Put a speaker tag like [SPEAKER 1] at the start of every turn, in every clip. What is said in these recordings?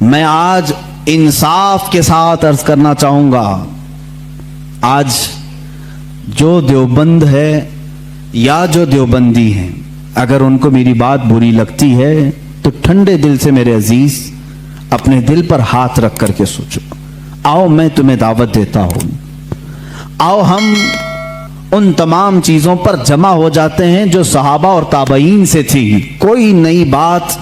[SPEAKER 1] میں آج انصاف کے ساتھ عرض کرنا چاہوں گا، آج جو دیوبند ہے یا جو دیوبندی ہیں، اگر ان کو میری بات بری لگتی ہے تو ٹھنڈے دل سے میرے عزیز اپنے دل پر ہاتھ رکھ کر کے سوچو، آؤ میں تمہیں دعوت دیتا ہوں، آؤ ہم ان تمام چیزوں پر جمع ہو جاتے ہیں جو صحابہ اور تابعین سے تھی۔ کوئی نئی بات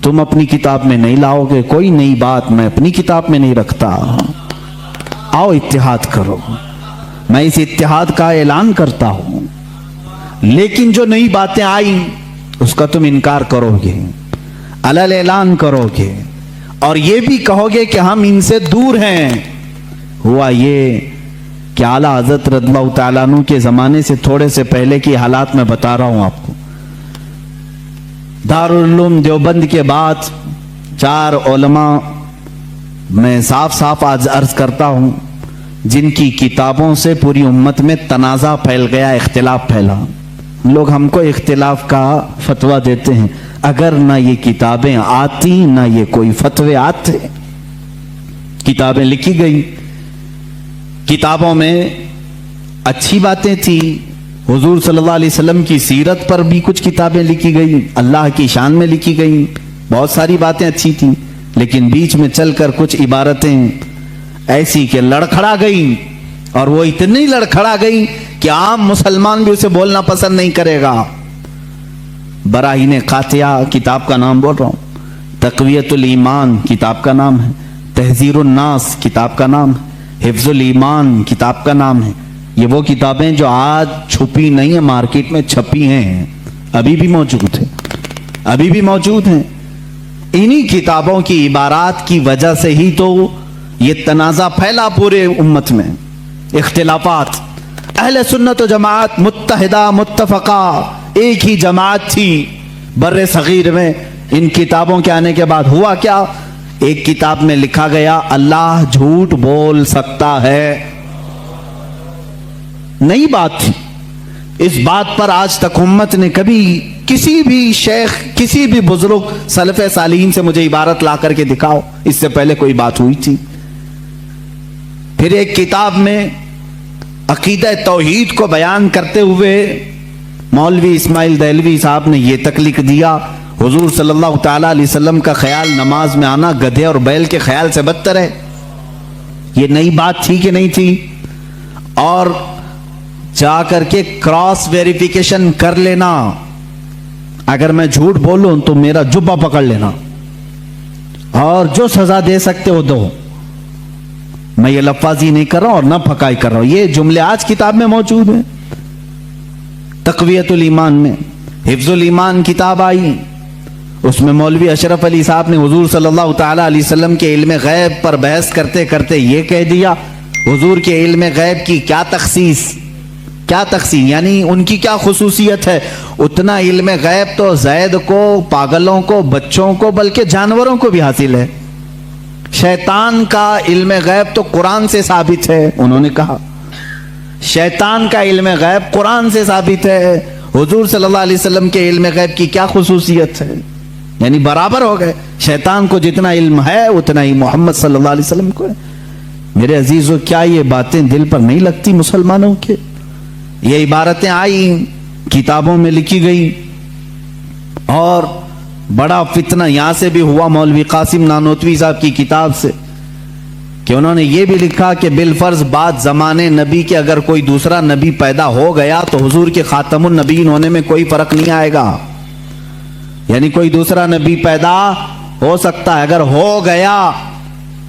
[SPEAKER 1] تم اپنی کتاب میں نہیں لاؤ گے، کوئی نئی بات میں اپنی کتاب میں نہیں رکھتا۔ آؤ اتحاد کرو، میں اس اتحاد کا اعلان کرتا ہوں، لیکن جو نئی باتیں آئیں اس کا تم انکار کرو گے، علل اعلان کرو گے، اور یہ بھی کہو گے کہ ہم ان سے دور ہیں۔ ہوا یہ کہ اعلیٰ حضرت رضی اللہ تعالیٰ عنہ کے زمانے سے تھوڑے سے پہلے کی حالات میں بتا رہا ہوں آپ کو۔ دارالعلوم دیوبند کے بعد 4 علماء میں صاف صاف آج عرض کرتا ہوں جن کی کتابوں سے پوری امت میں تنازع پھیل گیا، اختلاف پھیلا۔ لوگ ہم کو اختلاف کا فتویٰ دیتے ہیں، اگر نہ یہ کتابیں آتی نہ یہ کوئی فتوے آتے۔ کتابیں لکھی گئی، کتابوں میں اچھی باتیں تھی، حضور صلی اللہ علیہ وسلم کی سیرت پر بھی کچھ کتابیں لکھی گئی، اللہ کی شان میں لکھی گئی، بہت ساری باتیں اچھی تھیں، لیکن بیچ میں چل کر کچھ عبارتیں ایسی کہ لڑکھڑا گئی، اور وہ اتنی لڑکھڑا گئی کہ عام مسلمان بھی اسے بولنا پسند نہیں کرے گا۔ براہین قاطعہ کتاب کا نام بول رہا ہوں، تقویت الایمان کتاب کا نام ہے، تحذیر الناس کتاب کا نام ہے، حفظ الایمان کتاب کا نام ہے۔ یہ وہ کتابیں جو آج چھپی نہیں ہیں، مارکیٹ میں چھپی ہیں، ابھی بھی موجود ہیں، ابھی بھی موجود ہیں۔ انہی کتابوں کی عبارات کی وجہ سے ہی تو یہ تنازع پھیلا پورے امت میں، اختلافات۔ اہل سنت و جماعت متحدہ متفقہ ایک ہی جماعت تھی بر صغیر میں۔ ان کتابوں کے آنے کے بعد ہوا کیا؟ ایک کتاب میں لکھا گیا اللہ جھوٹ بول سکتا ہے، نئی بات تھی۔ اس بات پر آج تک امت نے کبھی کسی بھی شیخ، کسی بھی بزرگ سلف صالحین سے مجھے عبارت لا کر کے دکھاؤ اس سے پہلے کوئی بات ہوئی تھی؟ پھر ایک کتاب میں عقیدہ توحید کو بیان کرتے ہوئے مولوی اسماعیل دہلوی صاحب نے یہ تک لکھ دیا، حضور صلی اللہ تعالیٰ علیہ وسلم کا خیال نماز میں آنا گدھے اور بیل کے خیال سے بدتر ہے۔ یہ نئی بات تھی کہ نہیں تھی؟ اور جا کر کے کراس ویریفیکیشن کر لینا، اگر میں جھوٹ بولوں تو میرا جبہ پکڑ لینا، اور جو سزا دے سکتے ہو دو۔ میں یہ لفاظی نہیں کر رہا ہوں اور نہ پھکائی کر رہا ہوں، یہ جملے آج کتاب میں موجود ہیں۔ تقویت الایمان میں حفظ الایمان کتاب آئی، اس میں مولوی اشرف علی صاحب نے حضور صلی اللہ تعالیٰ علیہ وسلم کے علم غیب پر بحث کرتے کرتے یہ کہہ دیا، حضور کے علم غیب کی کیا تخصیص، کیا تقسیم، یعنی ان کی کیا خصوصیت ہے؟ اتنا علم غیب تو زید کو، پاگلوں کو، بچوں کو، بلکہ جانوروں کو بھی حاصل ہے۔ شیطان کا علم غیب تو قرآن سے ثابت ہے، انہوں نے کہا شیطان کا علم غیب قرآن سے ثابت ہے، حضور صلی اللہ علیہ وسلم کے علم غیب کی کیا خصوصیت ہے؟ یعنی برابر ہو گئے، شیطان کو جتنا علم ہے اتنا ہی محمد صلی اللہ علیہ وسلم کو ہے۔ میرے عزیزو، کیا یہ باتیں دل پر نہیں لگتی مسلمانوں کے؟ یہ عبارتیں آئیں، کتابوں میں لکھی گئی، اور بڑا فتنہ یہاں سے بھی ہوا مولوی قاسم نانوتوی صاحب کی کتاب سے، کہ انہوں نے یہ بھی لکھا کہ بالفرض بعد زمانے نبی کے اگر کوئی دوسرا نبی پیدا ہو گیا تو حضور کے خاتم النبیین ہونے میں کوئی فرق نہیں آئے گا، یعنی کوئی دوسرا نبی پیدا ہو سکتا ہے، اگر ہو گیا،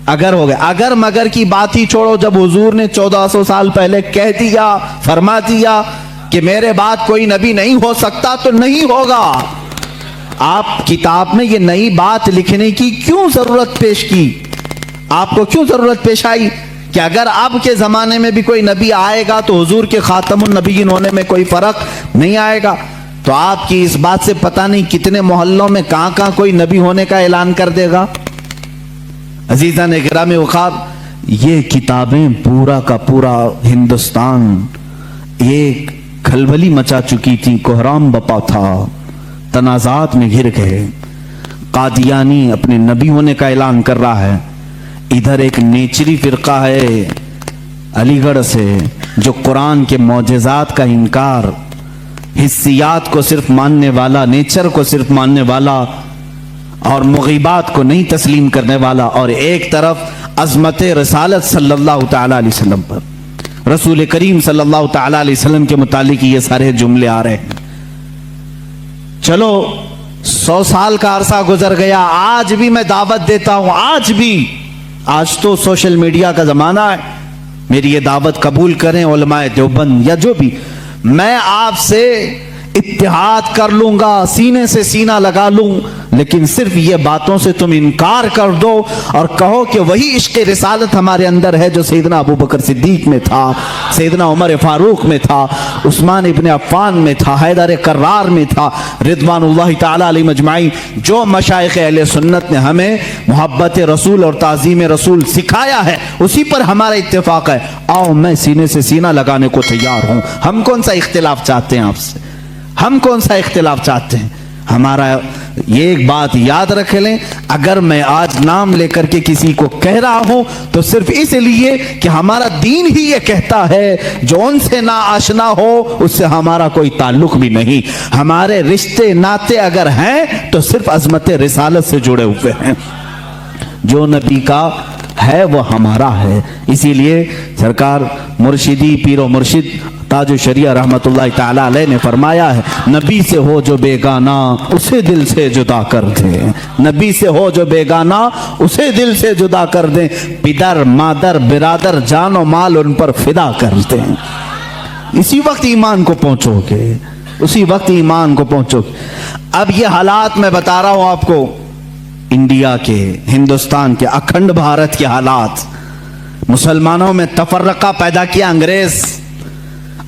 [SPEAKER 1] اگر مگر کی بات ہی چھوڑو، جب حضور نے 1400 سال پہلے کہہ دیا، فرما دیا کہ میرے بعد کوئی نبی نہیں ہو سکتا تو نہیں ہوگا۔ آپ کتاب میں یہ نئی بات لکھنے کی کیوں ضرورت پیش کی؟ آپ کو کیوں ضرورت پیش آئی کہ اگر اب کے زمانے میں بھی کوئی نبی آئے گا تو حضور کے خاتم النبیین ہونے میں کوئی فرق نہیں آئے گا؟ تو آپ کی اس بات سے پتہ نہیں کتنے محلوں میں کہاں کہاں کوئی نبی ہونے کا اعلان کر دے گا۔ عزیزان گرامی وقار، یہ کتابیں پورا کا پورا ہندوستان ایک کھلبلی مچا چکی تھی، کوہرام بپا تھا، تنازعات میں گر گئے۔ कादियानी अपने नबी होने का ऐलान कर रहा है, इधर एक नेचरी फिरका है अलीगढ़ से जो कुरान के मौजज़ात का इनकार, हिस्सियात को सिर्फ मानने वाला, नेचर को सिर्फ मानने वाला और मुग़ीबात को नहीं तस्लीम करने वाला, और एक तरफ अज़मत रसालत सल्लल्लाहु तआला अलैहि वसल्लम पर, रसूल करीम सल्लल्लाहु तआला अलैहि वसल्लम के मुतालिक ये सारे जुमले आ रहे हैं। चलो 100 साल का अरसा गुजर गया, आज भी मैं दावत देता हूं, आज भी, आज तो सोशल मीडिया का जमाना है, मेरी ये दावत कबूल करें उलमाए देवबंद या जो भी, मैं आपसे इत्तिहाद कर लूंगा, सीने से सीना लगा लूं, लेकिन सिर्फ ये बातों से तुम इनकार कर दो और कहो कि वही इश्क रिसालत हमारे अंदर है जो सैयदना अबू बकर सिद्दीक में था, सैयदना उमर फारूक में था, उस्मान इब्न अफ़्फ़ान में था, हैदर कर्रार में था, रिदवानुल्लाहि ताला अलैहिम अजमाइन। जो मशाइख अहले सुन्नत ने हमें मोहब्बत रसूल और ताज़ीम रसूल सिखाया है, उसी पर हमारा इत्तेफाक है। आओ, मैं सीने से सीना लगाने को तैयार हूं। हम कौन सा इख्तिलाफ चाहते हैं आपसे? हम कौन सा इख्तिलाफ चाहते हैं? हमारा ये एक बात याद रख लें, अगर मैं आज नाम लेकर के किसी को कह रहा हूं तो सिर्फ इसलिए कि हमारा दीन ही ये कहता है, जो उनसे ना आशना हो उससे हमारा कोई ताल्लुक भी नहीं। हमारे रिश्ते नाते अगर हैं तो सिर्फ अज़मत रिसालत से जुड़े हुए हैं। जो नबी का है वो हमारा है। इसीलिए सरकार मुर्शिदी पीरो मुर्शिद ताजो शरिया रहमतुल्लाहि ताला अलैह ने फरमाया है, नबी से हो जो बेगाना उसे दिल से जुदा कर दे। नबी से हो जो बेगाना उसे दिल से जुदा कर दे। पिदर मादर बिरादर जानो माल उन पर फिदा कर दे। इसी वक्त ईमान को पहुंचोगे, उसी वक्त ईमान को पहुंचोगे। अब ये हालात मैं बता रहा हूं आपको, इंडिया के, हिंदुस्तान के, अखंड भारत के हालात, मुसलमानों में तफर्रका पैदा किया अंग्रेज,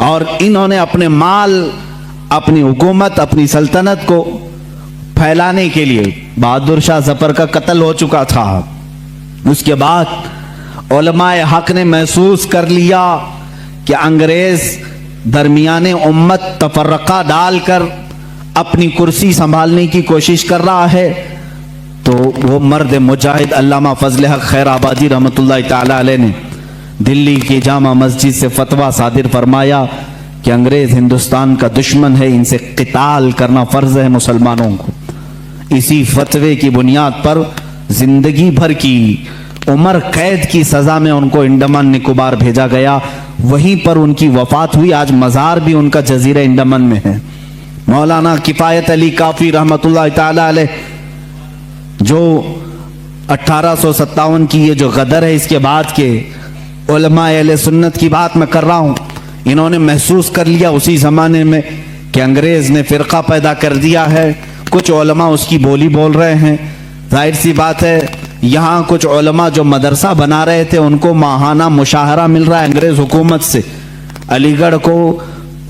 [SPEAKER 1] और इन्होंने अपने माल, अपनी हुकूमत, अपनी सल्तनत को फैलाने के लिए, बहादुर शाह जफर का कत्ल हो चुका था, उसके बाद उलमाए हक ने महसूस कर लिया कि अंग्रेज दरमियाने उम्मत तफर्रका डालकर अपनी कुर्सी संभालने की कोशिश कर रहा है। तो वो मर्द मुजाहिद अल्लामा फजल हक खैराबादी रहमतुल्लाहि ताला अलैह ने दिल्ली की जामा मस्जिद से फतवा सादिर फरमाया कि अंग्रेज हिंदुस्तान का दुश्मन है, इनसे क़िताल करना फर्ज है मुसलमानों को। इसी फतवे की बुनियाद पर जिंदगी भर की उम्र कैद की सजा में उनको अंडमान निकोबार भेजा गया। वहीं पर उनकी वफात हुई। आज मज़ार भी उनका जजीरा अंडमान में है। मौलाना किफायत अली काफी रहमतुल्लाहि ताला अलैह, जो 1857 की ये जो गदर है, इसके बाद के उलमा अहले सुन्नत की बात मैं कर रहा हूं, इन्होंने महसूस कर लिया उसी जमाने में कि अंग्रेज ने फिरका पैदा कर दिया है। कुछ उलमा उसकी बोली बोल रहे हैं। जाहिर सी बात है, यहाँ कुछ उलमा जो मदरसा बना रहे थे उनको माहाना मुशाहरा मिल रहा है अंग्रेज हुकूमत से। अलीगढ़ को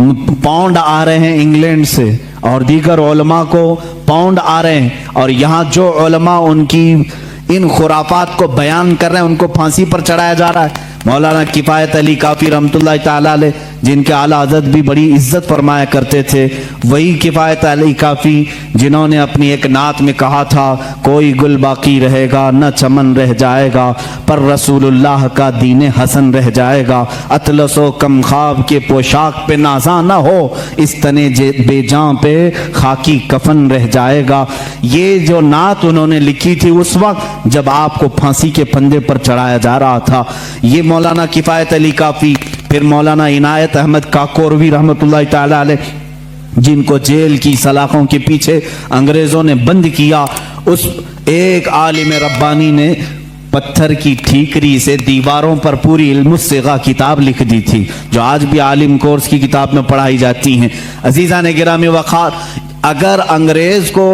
[SPEAKER 1] पाउंड आ रहे हैं इंग्लैंड से, और दीगर उलमा को पाउंड आ रहे हैं, और यहाँ जो उलमा उनकी इन खुराफात को बयान कर रहे हैं उनको फांसी पर चढ़ाया जा रहा है। मौलाना किफायत अली काफी रहमतुल्लाहि ताला अलैह, जिनके आला हज़रत भी बड़ी इज्जत फरमाया करते थे, वही किफायत अली काफी जिन्होंने अपनी एक नात में कहा था, कोई गुल बाकी रहेगा न चमन रह जाएगा, पर रसूलुल्लाह का दीन हसन रह जाएगा। अतलसो कम ख्वाब के पोशाक पे नाजा न हो, इस तने बेजां पे खाकी कफन रह जाएगा। ये जो नात उन्होंने लिखी थी उस वक्त जब आपको फांसी के फंदे पर चढ़ाया जा रहा था। ये मौलाना किफायत अली काफी, फिर मौलाना इनायत अहमद काकोरवी रहमतुल्लाहि ताला अलैह, जिनको जेल की सलाखों के पीछे अंग्रेजों ने बंद किया, उस एक आलिम रब्बानी ने पत्थर की ठीकरी से दीवारों पर पूरी इल्मुस्सिगा किताब लिख दी थी, जो आज भी आलिम कोर्स की किताब में पढ़ाई जाती हैं। अजीज़ा ने गिरामी वक़ार, अगर अंग्रेज को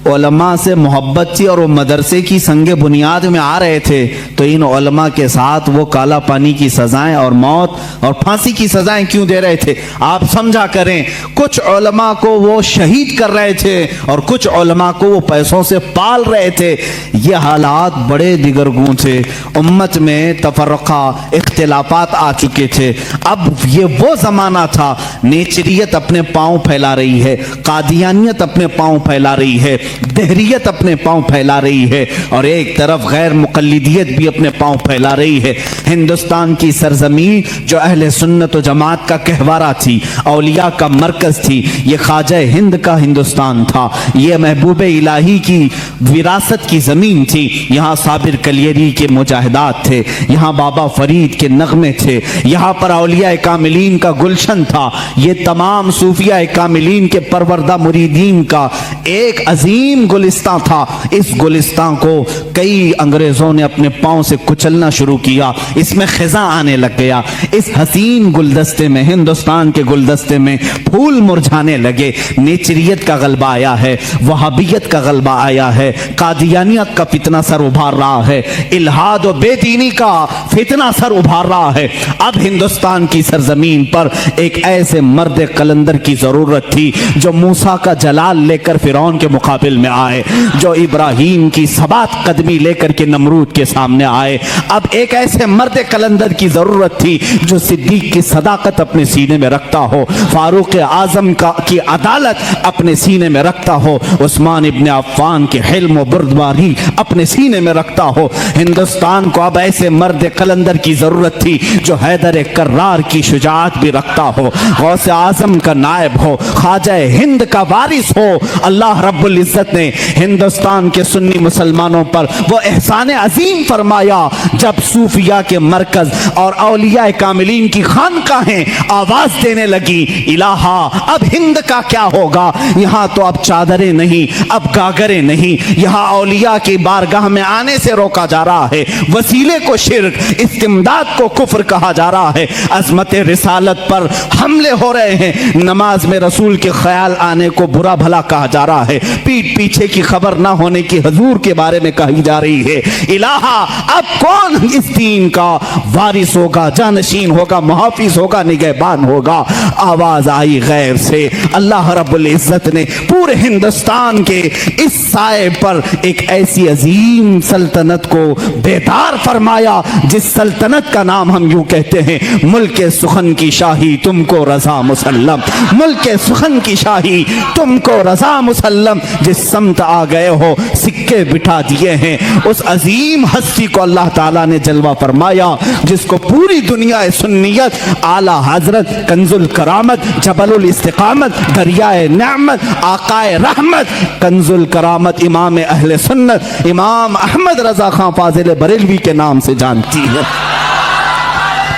[SPEAKER 1] उलमा से मोहब्बत थी और वो मदरसे की संगे बुनियाद में आ रहे थे, तो इन उलमा के साथ वो काला पानी की सजाएं और मौत और फांसी की सजाएं क्यों दे रहे थे? आप समझा करें, कुछ उलमा को वो शहीद कर रहे थे और कुछ उलमा को वो पैसों से पाल रहे थे। ये हालात बड़े दिगरगूं थे, उम्मत में तफर्रका इख्तिलाफात आ चुके थे। अब ये वो जमाना था, नेचरियत अपने पांव फैला रही है, कादियानियत अपने पांव फैला रही है, दहरियत अपने पांव फैला रही है और एक तरफ गैर मुक़ल्लिदियत भी अपने पांव फैला रही है। हिंदुस्तान की सरजमीन जो अहले सुन्नत व जमात का कहवारा थी, औलिया का मरकज थी, ये ख्वाजा हिंद का हिंदुस्तान था, ये महबूब इलाही की विरासत की ज़मीन थी। यहाँ साबिर कलियरी के मुजाहिदात थे, यहाँ बाबा फरीद के नगमे थे, यहाँ पर औलिया कामिलीन का गुलशन था। ये तमाम सूफिया कामिलीन के परवरदा मुरीदीन का एक अजीम गुलिस्तां था। इस गुलिस्तां को कई अंग्रेजों ने अपने पांव से कुचलना शुरू किया, इसमें खिजा आने लग गया। इस हसीन गुलदस्ते में, हिंदुस्तान के गुलदस्ते में फूल मुरझाने लगे। नेचरियत का गलबा आया है, वहाबियत का गलबा आया है, कादियानियत का फितना सर उभार रहा है, इल्हाद और बेदीनी का फितना सर उभार रहा है। अब हिंदुस्तान की सरजमीन पर एक ऐसे मर्द कलंदर की जरूरत थी जो मूसा का जलाल लेकर फिरौन के मुकाबिल में आए, जो इब्राहीम की सबात कदमी लेकर के नमरूद के सामने आए। अब एक ऐसे मर्द कलंदर की जरूरत थी जो सिद्दीक की सदाकत अपने सीने में रखता हो, फारूक आजम की अदालत अपने सीने में रखता हो, उस्मान इब्ने अफ़्फ़ान के हिल्म व बुर्दबारी अपने सीने में रखता हो। हिंदुस्तान को अब ऐसे मर्द कलंदर की जरूरत थी जो हैदर कर्रार की शुजाअत भी रखता हो, गौसे आजम का नायब हो, ख्वाजा हिंद का वारिस हो। अल्लाह रब्बुल इज्जत ने हिंदुस्तान के सुन्नी मुसलमानों पर वो एहसान अजीम फरमाया जब सूफिया के मरकज और औलिया कामिलीन की खानकाहें आवाज देने लगी, इलाहा अब हिंद का क्या होगा? यहाँ तो अब चादरें नहीं, अब गागरें नहीं, यहाँ औलिया की बारगाह में आने से रोका जा रहा है, वसीले को शिर्क, इस्तिमदाद को कुफ्र कहा जा रहा है, अजमत रिसालत पर हमले हो रहे हैं, नमाज में रसूल के ख्याल आने को बुरा भला कहा जा रहा है, पीठ पीछे की खबर ना होने की हजूर के बारे में कही जा रही है। इलाहा अब कौन इस दीन का वारिस होगा, जानशीन होगा, मुहाफिज होगा, निगहबान होगा? आवाज आई गैर से। अल्लाह रब्बुल इज्जत ने पूरे हिंदुस्तान के इस साए पर एक ऐसी अजीम सल्तनत को बेदार फरमाया जिस सल्तनत का नाम हम यूं कहते हैं, मुल्क सुखन की शाही तुमको रजा मुसल्लम, मुल्क सुखन की शाही तुमको रजा मुसल्लम। जिस समत आ गए हो सिक्के बिठा दिए हैं, उस अजीम हस्ती को अल्लाह ताला ने जलवा फरमाया जिसको पूरी दुनिया सुन्नियत, आला हजरत, कंजुल करामत, जबलुल इस्तिकामत, दरियाए नेमत, आकाए रहमत, कंजुल करामत, इमाम अहले सुन्नत, इमाम अहमद रजा खां फाजिल बरेलवी के नाम से जानती है।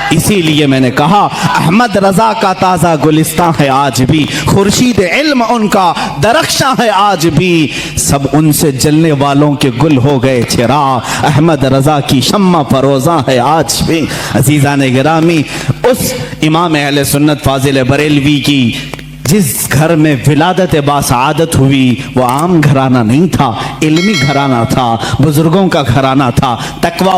[SPEAKER 1] इसीलिए मैंने कहा अहमद रजा का ताज़ा गुलिस्तां है आज भी, खुर्शीद इल्म उनका दरख्शां है आज भी, सब उनसे जलने वालों के गुल हो गए चिराग, अहमद रजा की शम्मा फरोजा है आज भी। अजीज़ान गिरामी, उस इमाम अहले सुन्नत फाजिल बरेलवी की जिस घर में विलादत बासआदत हुई वो आम घराना नहीं था, इल्मी घराना था, बुजुर्गों का घराना था, तकवा